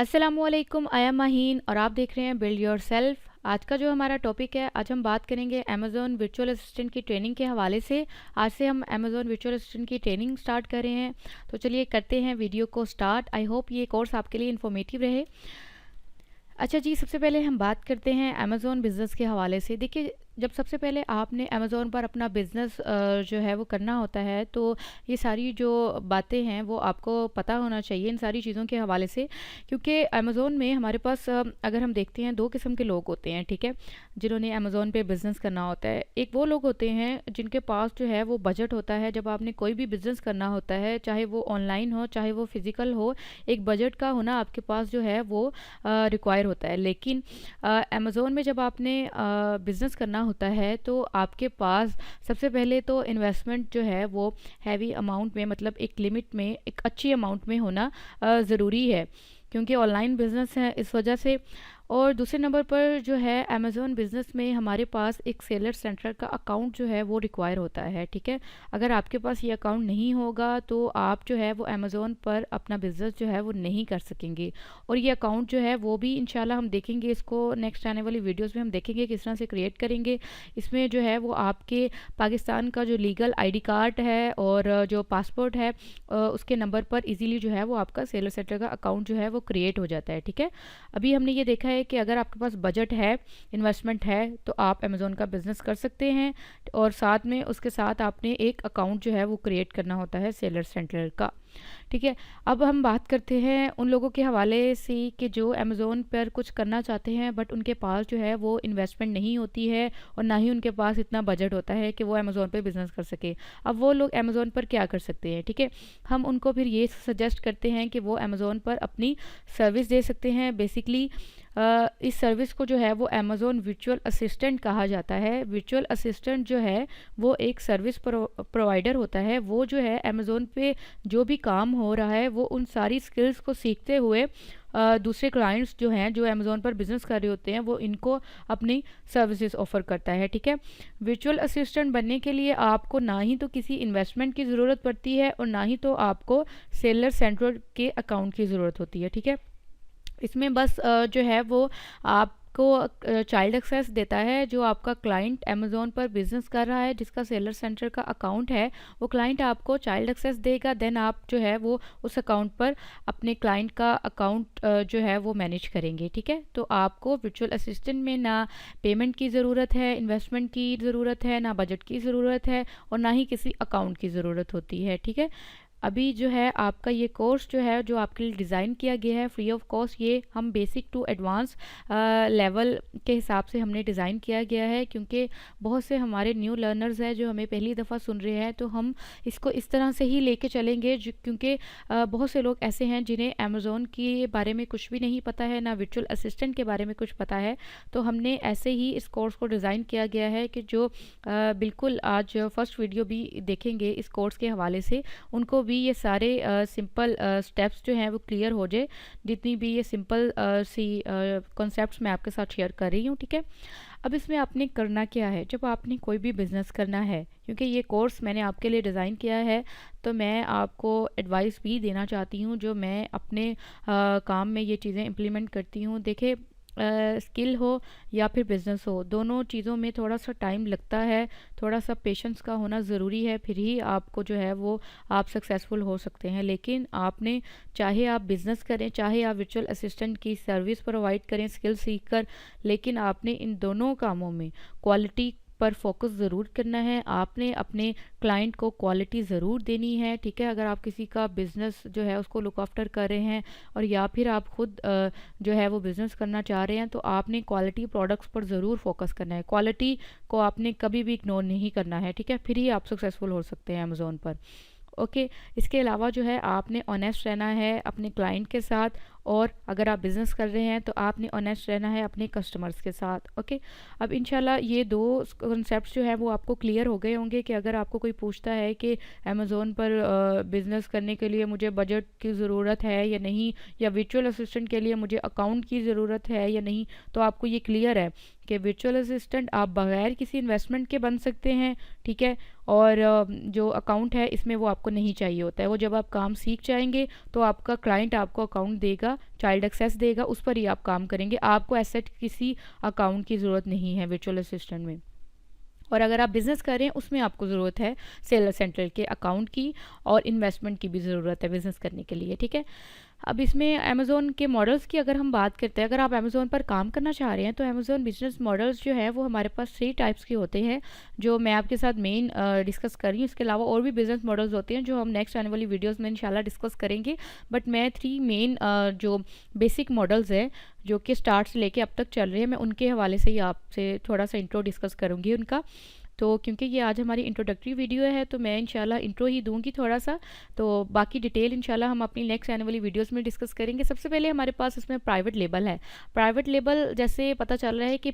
अस्सलामुअलैकुम, I am Maheen और आप देख रहे हैं बिल्ड योर सेल्फ। आज का जो हमारा टॉपिक है, आज हम बात करेंगे अमेज़ॉन वर्चुअल असिस्टेंट की ट्रेनिंग के हवाले से। आज से हम अमेज़ॉन वर्चुअल असिस्टेंट की ट्रेनिंग स्टार्ट कर रहे हैं, तो चलिए करते हैं वीडियो को स्टार्ट। आई होप ये कोर्स आपके लिए इन्फॉर्मेटिव रहे। अच्छा जी, सबसे पहले हम बात करते हैं अमेज़ॉन बिज़नेस के हवाले से। देखिए, जब सबसे पहले आपने अमेज़ॉन पर अपना बिज़नेस जो है वो करना होता है, तो ये सारी जो बातें हैं वो आपको पता होना चाहिए इन सारी चीज़ों के हवाले से। क्योंकि अमेज़ॉन में हमारे पास अगर हम देखते हैं, दो किस्म के लोग होते हैं, ठीक है, जिन्होंने अमेज़ॉन पे बिज़नेस करना होता है। एक वो लोग होते हैं जिनके पास जो है वो बजट होता है। जब आपने कोई भी बिज़नेस करना होता है, चाहे वो ऑनलाइन हो चाहे वो फ़िज़िकल हो, एक बजट का होना आपके पास जो है वो रिक्वायर होता है। लेकिन अमेज़ॉन में जब आपने बिज़नेस करना होता है, तो आपके पास सबसे पहले तो इन्वेस्टमेंट जो है वो हैवी अमाउंट में, मतलब एक लिमिट में, एक अच्छी अमाउंट में होना ज़रूरी है, क्योंकि ऑनलाइन बिज़नेस है इस वजह से। और दूसरे नंबर पर जो है अमेज़ॉन बिज़नेस में हमारे पास एक सेलर सेंटर का अकाउंट जो है वो रिक्वायर होता है, ठीक है। अगर आपके पास ये अकाउंट नहीं होगा तो आप जो है वो अमेज़ॉन पर अपना बिज़नेस जो है वो नहीं कर सकेंगे। और ये अकाउंट जो है वो भी इंशाल्लाह हम देखेंगे, इसको नेक्स्ट आने वाली वीडियोज़ में हम देखेंगे किस तरह से क्रिएट करेंगे। इसमें जो है वो आपके पाकिस्तान का जो लीगल ID कार्ड है और जो पासपोर्ट है, उसके नंबर पर इजीली जो है वो आपका सेलर सेंटर का अकाउंट जो है वो क्रिएट हो जाता है, ठीक है। अभी हमने ये देखा है कि अगर आपके पास बजट है, इन्वेस्टमेंट है, तो आप अमेज़ॉन का बिज़नेस कर सकते हैं। और साथ में उसके साथ आपने एक अकाउंट जो है वो क्रिएट करना होता है सेलर सेंटर का, ठीक है। अब हम बात करते हैं उन लोगों के हवाले से कि जो अमेज़ॉन पर कुछ करना चाहते हैं बट उनके पास जो है वो इन्वेस्टमेंट नहीं होती है और ना ही उनके पास इतना बजट होता है कि वो अमेज़ॉन पे बिज़नेस कर सके। अब वो लोग अमेज़ॉन पर क्या कर सकते हैं, ठीक है। हम उनको फिर ये सजेस्ट करते हैं कि वो अमेज़ॉन पर अपनी सर्विस दे सकते हैं। बेसिकली इस सर्विस को जो है वो अमेज़ॉन वर्चुअल असिस्टेंट कहा जाता है। वर्चुअल असिस्टेंट जो है वो एक सर्विस प्रोवाइडर होता है। वो जो है अमेज़ॉन पे जो भी काम हो रहा है वो उन सारी स्किल्स को सीखते हुए दूसरे क्लाइंट्स जो हैं, जो अमेज़ॉन पर बिज़नेस कर रहे होते हैं, वो इनको अपनी सर्विसेज ऑफ़र करता है, ठीक है। वर्चुअल असिस्टेंट बनने के लिए आपको ना ही तो किसी इन्वेस्टमेंट की ज़रूरत पड़ती है और ना ही तो आपको सेलर सेंटर के अकाउंट की ज़रूरत होती है, ठीक है। इसमें बस जो है वो आपको चाइल्ड एक्सेस देता है। जो आपका क्लाइंट अमेज़ॉन पर बिज़नेस कर रहा है, जिसका सेलर सेंटर का अकाउंट है, वो क्लाइंट आपको चाइल्ड एक्सेस देगा। देन आप जो है वो उस अकाउंट पर अपने क्लाइंट का अकाउंट जो है वो मैनेज करेंगे, ठीक है। तो आपको वर्चुअल असिस्टेंट में ना पेमेंट की ज़रूरत है, इन्वेस्टमेंट की ज़रूरत है, ना बजट की ज़रूरत है और ना ही किसी अकाउंट की ज़रूरत होती है, ठीक है। अभी जो है आपका ये कोर्स जो है, जो आपके लिए डिज़ाइन किया गया है फ्री ऑफ कॉस्ट, ये हम बेसिक टू एडवांस लेवल के हिसाब से हमने डिज़ाइन किया गया है। क्योंकि बहुत से हमारे न्यू लर्नर्स हैं जो हमें पहली दफ़ा सुन रहे हैं, तो हम इसको इस तरह से ही लेके चलेंगे। क्योंकि बहुत से लोग ऐसे हैं जिन्हें अमेज़ॉन के बारे में कुछ भी नहीं पता है, ना वर्चुअल असिस्टेंट के बारे में कुछ पता है। तो हमने ऐसे ही इस कोर्स को डिज़ाइन किया गया है कि जो बिल्कुल आज फर्स्ट वीडियो भी देखेंगे इस कोर्स के हवाले से, उनको भी ये सारे सिंपल स्टेप्स जो हैं वो क्लियर हो जाए। जितनी भी ये सिंपल सी कॉन्सेप्ट्स मैं आपके साथ शेयर कर रही हूँ, ठीक है। अब इसमें आपने करना क्या है, जब आपने कोई भी बिज़नेस करना है, क्योंकि ये कोर्स मैंने आपके लिए डिज़ाइन किया है, तो मैं आपको एडवाइस भी देना चाहती हूँ जो मैं अपने काम में ये चीज़ें इम्प्लीमेंट करती हूँ। देखिए, स्किल हो या फिर बिज़नेस हो, दोनों चीज़ों में थोड़ा सा टाइम लगता है, थोड़ा सा पेशेंस का होना ज़रूरी है, फिर ही आपको जो है वो आप सक्सेसफुल हो सकते हैं। लेकिन आपने, चाहे आप बिज़नेस करें, चाहे आप वर्चुअल असिस्टेंट की सर्विस प्रोवाइड करें स्किल सीख कर, लेकिन आपने इन दोनों कामों में क्वालिटी पर फोकस ज़रूर करना है। आपने अपने क्लाइंट को क्वालिटी ज़रूर देनी है, ठीक है। अगर आप किसी का बिज़नेस जो है उसको लुक आफ्टर कर रहे हैं और या फिर आप खुद जो है वो बिज़नेस करना चाह रहे हैं, तो आपने क्वालिटी प्रोडक्ट्स पर ज़रूर फोकस करना है। क्वालिटी को आपने कभी भी इग्नोर नहीं करना है, ठीक है। फिर ही आप सक्सेसफुल हो सकते हैं अमेज़ॉन पर, ओके। इसके अलावा जो है आपने ऑनेस्ट रहना है अपने क्लाइंट के साथ, और अगर आप बिज़नेस कर रहे हैं तो आपने ऑनेस्ट रहना है अपने कस्टमर्स के साथ, ओके। अब इंशाल्लाह ये दो कॉन्सेप्ट्स जो है वो आपको क्लियर हो गए होंगे कि अगर आपको कोई पूछता है कि अमेज़ॉन पर बिज़नेस करने के लिए मुझे बजट की ज़रूरत है या नहीं, या वर्चुअल असिस्टेंट के लिए मुझे अकाउंट की ज़रूरत है या नहीं, तो आपको ये क्लियर है कि वर्चुअल असिस्टेंट आप बगैर किसी इन्वेस्टमेंट के बन सकते हैं, ठीक है। और जो अकाउंट है इसमें वो आपको नहीं चाहिए होता है। वो जब आप काम सीख जाएंगे तो आपका क्लाइंट आपको अकाउंट देगा देगा, चाइल्ड एक्सेस देगा, उस पर ही आप काम करेंगे। आपको एसेट किसी अकाउंट की ज़रूरत नहीं है वर्चुअल असिस्टेंट में। और अगर आप बिज़नेस कर रहे हैं उसमें आपको ज़रूरत है सेलर सेंट्रल के अकाउंट की, और इन्वेस्टमेंट की भी ज़रूरत है बिज़नेस करने के लिए, ठीक है। अब इसमें अमेज़ोन के मॉडल्स की अगर हम बात करते हैं, अगर आप अमेज़ोन पर काम करना चाह रहे हैं तो अमेज़ोन बिजनेस मॉडल्स जो है वो हमारे पास 3 टाइप्स के होते हैं, जो मैं आपके साथ मेन डिस्कस कर रही हूँ। इसके अलावा और भी बिजनेस मॉडल्स होते हैं जो हम नेक्स्ट आने वाली वीडियोस में इंशाल्लाह डिस्कस करेंगे, बट मैं 3 मेन जो बेसिक मॉडल्स हैं जो कि स्टार्ट से लेके अब तक चल रहे हैं, मैं उनके हवाले से ही आपसे थोड़ा सा इंट्रो डिस्कस करूँगी उनका। तो क्योंकि ये आज हमारी इंट्रोडक्टरी वीडियो है तो मैं इंशाल्लाह इंट्रो ही दूंगी थोड़ा सा, तो बाकी डिटेल इंशाल्लाह हम अपनी नेक्स्ट आने वाली वीडियोस में डिस्कस करेंगे। सबसे पहले हमारे पास इसमें प्राइवेट लेबल है। प्राइवेट लेबल जैसे पता चल रहा है कि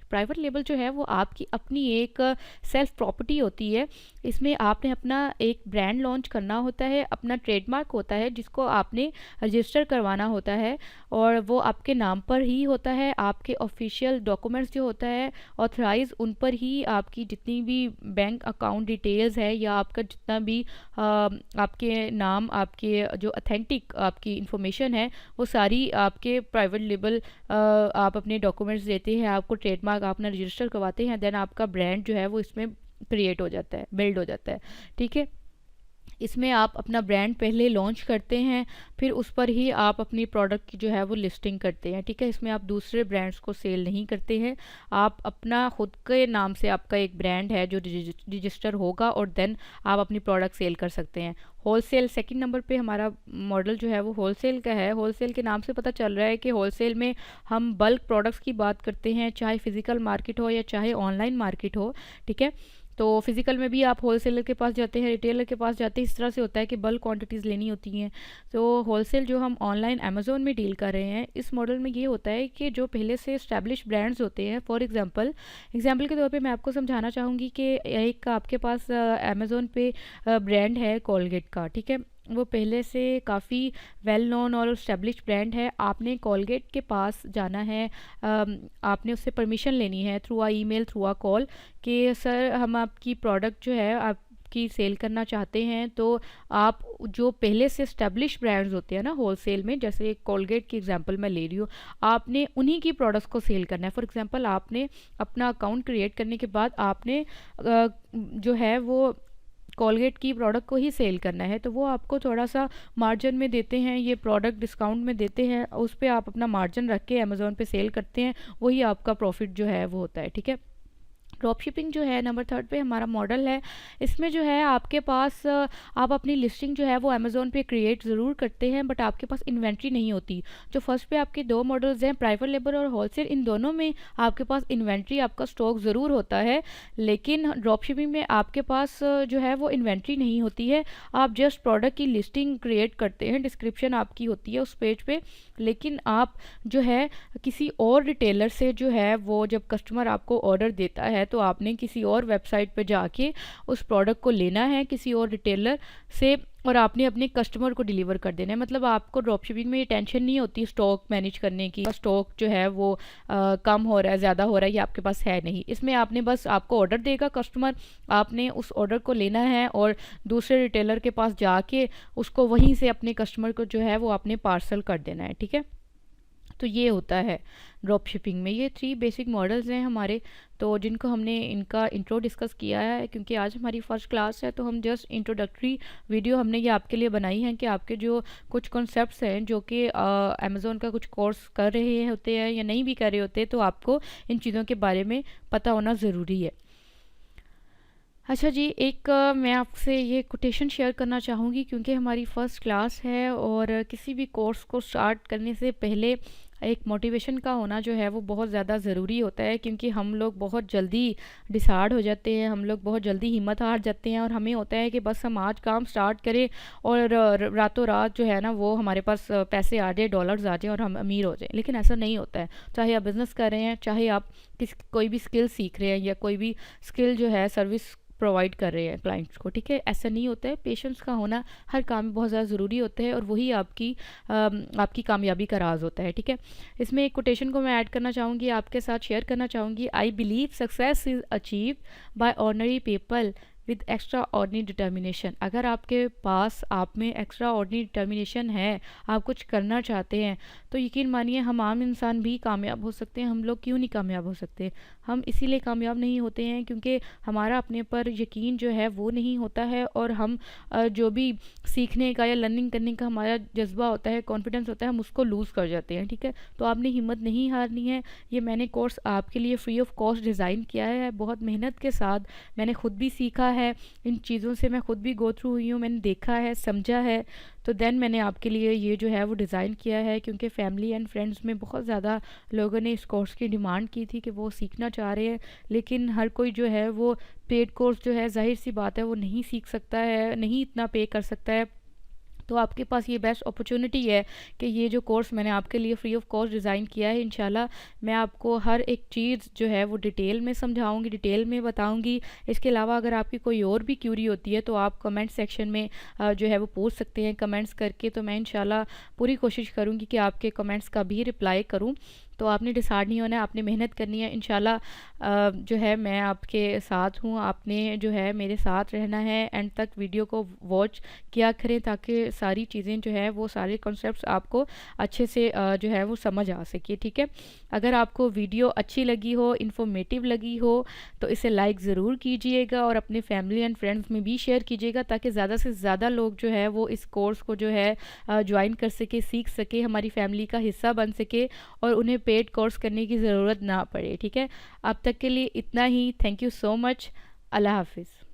प्राइवेट लेबल जो है वो आपकी अपनी एक सेल्फ प्रॉपर्टी होती है। इसमें आपने अपना एक ब्रांड लॉन्च करना होता है, अपना ट्रेडमार्क होता है जिसको आपने रजिस्टर करवाना होता है, और वो आपके नाम पर ही होता है। आपके ऑफिशियल डॉक्यूमेंट्स जो होता है ऑथराइज, उन पर ही आपकी जितनी भी बैंक अकाउंट डिटेल्स है या आपका जितना भी आपके नाम, आपके जो अथेंटिक आपकी इंफॉर्मेशन है वो सारी आपके प्राइवेट लेबल आप अपने डॉक्यूमेंट्स देते हैं, आपको ट्रेडमार्क आपने रजिस्टर करवाते हैं, देन आपका ब्रांड जो है वो इसमें क्रिएट हो जाता है, बिल्ड हो जाता है, ठीक है। इसमें आप अपना ब्रांड पहले लॉन्च करते हैं, फिर उस पर ही आप अपनी प्रोडक्ट की जो है वो लिस्टिंग करते हैं, ठीक है। इसमें आप दूसरे ब्रांड्स को सेल नहीं करते हैं, आप अपना खुद के नाम से आपका एक ब्रांड है जो रजिस्टर होगा, और देन आप अपनी प्रोडक्ट सेल कर सकते हैं। होलसेल सेकंड नंबर पे हमारा मॉडल जो है वो होलसेल का है। होलसेल के नाम से पता चल रहा है कि होलसेल में हम बल्क प्रोडक्ट्स की बात करते हैं, चाहे फिजिकल मार्केट हो या चाहे ऑनलाइन मार्केट हो, ठीक है। तो फिजिकल में भी आप होलसेलर के पास जाते हैं, रिटेलर के पास जाते हैं, इस तरह से होता है कि बल्क क्वांटिटीज़ लेनी होती हैं। तो होलसेल जो हम ऑनलाइन अमेज़ोन में डील कर रहे हैं, इस मॉडल में ये होता है कि जो पहले से इस्टेब्लिश ब्रांड्स होते हैं, फॉर एग्जांपल के तौर पे मैं आपको समझाना चाहूँगी कि एक आपके पास अमेज़ोन पे ब्रांड है कोलगेट का, ठीक है। वो पहले से काफ़ी वेल नोन और इस्टेब्लिश ब्रांड है। आपने कोलगेट के पास जाना है, आपने उससे परमिशन लेनी है थ्रू आ ईमेल, थ्रू आ कॉल, कि सर हम आपकी प्रोडक्ट जो है आपकी सेल करना चाहते हैं। तो आप जो पहले से इस्टेब्लिश ब्रांड्स होते हैं ना होलसेल में, जैसे कोलगेट की एग्जांपल मैं ले रही हूँ, आपने उन्हीं की प्रोडक्ट्स को सेल करना है। फॉर एग्जांपल आपने अपना अकाउंट क्रिएट करने के बाद आपने जो है वो कोलगेट की प्रोडक्ट को ही सेल करना है, तो वो आपको थोड़ा सा मार्जिन में देते हैं, ये प्रोडक्ट डिस्काउंट में देते हैं, उस पर आप अपना मार्जिन रख के अमेज़ोन पे सेल करते हैं, वही आपका प्रॉफिट जो है वो होता है, ठीक है। ड्रॉप शिपिंग जो है नंबर 3 पे हमारा मॉडल है। इसमें जो है आपके पास आप अपनी लिस्टिंग जो है वो अमेज़ोन पे क्रिएट ज़रूर करते हैं, बट आपके पास इन्वेंट्री नहीं होती। जो फर्स्ट पे आपके 2 मॉडल्स हैं, प्राइवेट लेबल और होलसेल, इन दोनों में आपके पास इन्वेंट्री, आपका स्टॉक ज़रूर होता है, लेकिन ड्रॉप शिपिंग में आपके पास जो है वो इन्वेंट्री नहीं होती है। आप जस्ट प्रोडक्ट की लिस्टिंग क्रिएट करते हैं, डिस्क्रिप्शन आपकी होती है उस पेज पे, लेकिन आप जो है किसी और रिटेलर से जो है वो जब कस्टमर आपको ऑर्डर देता है तो आपने किसी और वेबसाइट पे जाके उस प्रोडक्ट को लेना है किसी और रिटेलर से, और आपने अपने कस्टमर को डिलीवर कर देना है। मतलब आपको ड्रॉप शिपिंग में ये टेंशन नहीं होती स्टॉक मैनेज करने की, स्टॉक जो है वो कम हो रहा है, ज़्यादा हो रहा है, ये आपके पास है नहीं। इसमें आपने बस, आपको ऑर्डर देगा कस्टमर, आपने उस ऑर्डर को लेना है और दूसरे रिटेलर के पास जाके उसको वहीं से अपने कस्टमर को जो है वो आपने पार्सल कर देना है, ठीक है। तो ये होता है ड्रॉप शिपिंग में। ये 3 बेसिक मॉडल्स हैं हमारे, तो जिनको हमने इनका इंट्रो डिस्कस किया है, क्योंकि आज हमारी फर्स्ट क्लास है तो हम जस्ट इंट्रोडक्टरी वीडियो हमने ये आपके लिए बनाई है कि आपके जो कुछ कॉन्सेप्ट्स हैं जो कि अमेज़ोन का कुछ कोर्स कर रहे होते हैं या नहीं भी कर रहे होते, तो आपको इन चीज़ों के बारे में पता होना ज़रूरी है। अच्छा जी, एक मैं आपसे ये कोटेशन शेयर करना चाहूँगी, क्योंकि हमारी फ़र्स्ट क्लास है और किसी भी कोर्स को स्टार्ट करने से पहले एक मोटिवेशन का होना जो है वो बहुत ज़्यादा ज़रूरी होता है, क्योंकि हम लोग बहुत जल्दी डिसहार्ड हो जाते हैं, हम लोग बहुत जल्दी हिम्मत हार जाते हैं, और हमें होता है कि बस हम आज काम स्टार्ट करें और रातों रात जो है ना वो हमारे पास पैसे आ जाए, डॉलर्स आ जाए और हम अमीर हो जाएं। लेकिन ऐसा नहीं होता है। चाहे आप बिज़नेस कर रहे हैं, चाहे आप कोई भी स्किल सीख रहे हैं या कोई भी स्किल जो है सर्विस प्रोवाइड कर रहे हैं क्लाइंट्स को, ठीक है, ऐसा नहीं होता है। पेशेंस का होना हर काम में बहुत ज़्यादा ज़रूरी होता है, और वही आपकी कामयाबी का राज होता है, ठीक है। इसमें एक कोटेशन को मैं ऐड करना चाहूँगी, आपके साथ शेयर करना चाहूँगी। I believe success is achieved by ordinary people with extra ordinary determination. अगर आपके पास आप में एक्स्ट्रा ऑर्डिनरी डिटर्मिनेशन है, आप कुछ करना चाहते हैं, तो यकीन मानिए हम आम इंसान भी कामयाब हो सकते हैं। हम लोग क्यों नहीं कामयाब हो सकते? हम इसीलिए कामयाब नहीं होते हैं क्योंकि हमारा अपने पर यकीन जो है वो नहीं होता है, और हम जो भी सीखने का या लर्निंग करने का हमारा जज्बा होता है, कॉन्फिडेंस होता है, हम उसको लूज़ कर जाते हैं। ठीक है, तो आपने हिम्मत नहीं हारनी है। ये मैंने कोर्स आपके लिए फ्री ऑफ कॉस्ट डिज़ाइन किया है, बहुत मेहनत के साथ। मैंने खुद भी सीखा है, इन चीज़ों से मैं खुद भी गो थ्रू हुई हूँ, मैंने देखा है, समझा है, तो देन मैंने आपके लिए ये जो है वो डिज़ाइन किया है। क्योंकि फैमिली एंड फ्रेंड्स में बहुत ज़्यादा लोगों ने इस कोर्स की डिमांड की थी कि वो सीखना चाह रहे हैं, लेकिन हर कोई जो है वो पेड कोर्स जो है, जाहिर सी बात है, वो नहीं सीख सकता है, नहीं इतना पे कर सकता है। तो आपके पास ये बेस्ट अपॉर्चुनिटी है कि ये जो कोर्स मैंने आपके लिए फ्री ऑफ कॉस्ट डिज़ाइन किया है, इंशाल्लाह मैं आपको हर एक चीज़ जो है वो डिटेल में समझाऊंगी, डिटेल में बताऊंगी। इसके अलावा अगर आपकी कोई और भी क्यूरी होती है तो आप कमेंट सेक्शन में जो है वो पूछ सकते हैं कमेंट्स करके। तो मैं इंशाल्लाह पूरी कोशिश करूँगी कि आपके कमेंट्स का भी रिप्लाई करूँ। तो आपने डिसाइड नहीं होना है, आपने मेहनत करनी है। इंशाल्लाह जो है मैं आपके साथ हूँ, आपने जो है मेरे साथ रहना है, एंड तक वीडियो को वॉच किया करें ताकि सारी चीज़ें जो है वो सारे कॉन्सेप्ट्स आपको अच्छे से जो है वो समझ आ सके। ठीक है, अगर आपको वीडियो अच्छी लगी हो, इन्फॉर्मेटिव लगी हो, तो इसे लाइक ज़रूर कीजिएगा और अपने फैमिली एंड फ्रेंड्स में भी शेयर कीजिएगा ताकि ज़्यादा से ज़्यादा लोग जो है वो इस कोर्स को जो है ज्वाइन कर सके, सीख सके, हमारी फैमिली का हिस्सा बन सके और उन्हें पेड कोर्स करने की ज़रूरत ना पड़े। ठीक है, अब तक के लिए इतना ही। Thank you so much. अल्लाह हाफिज़।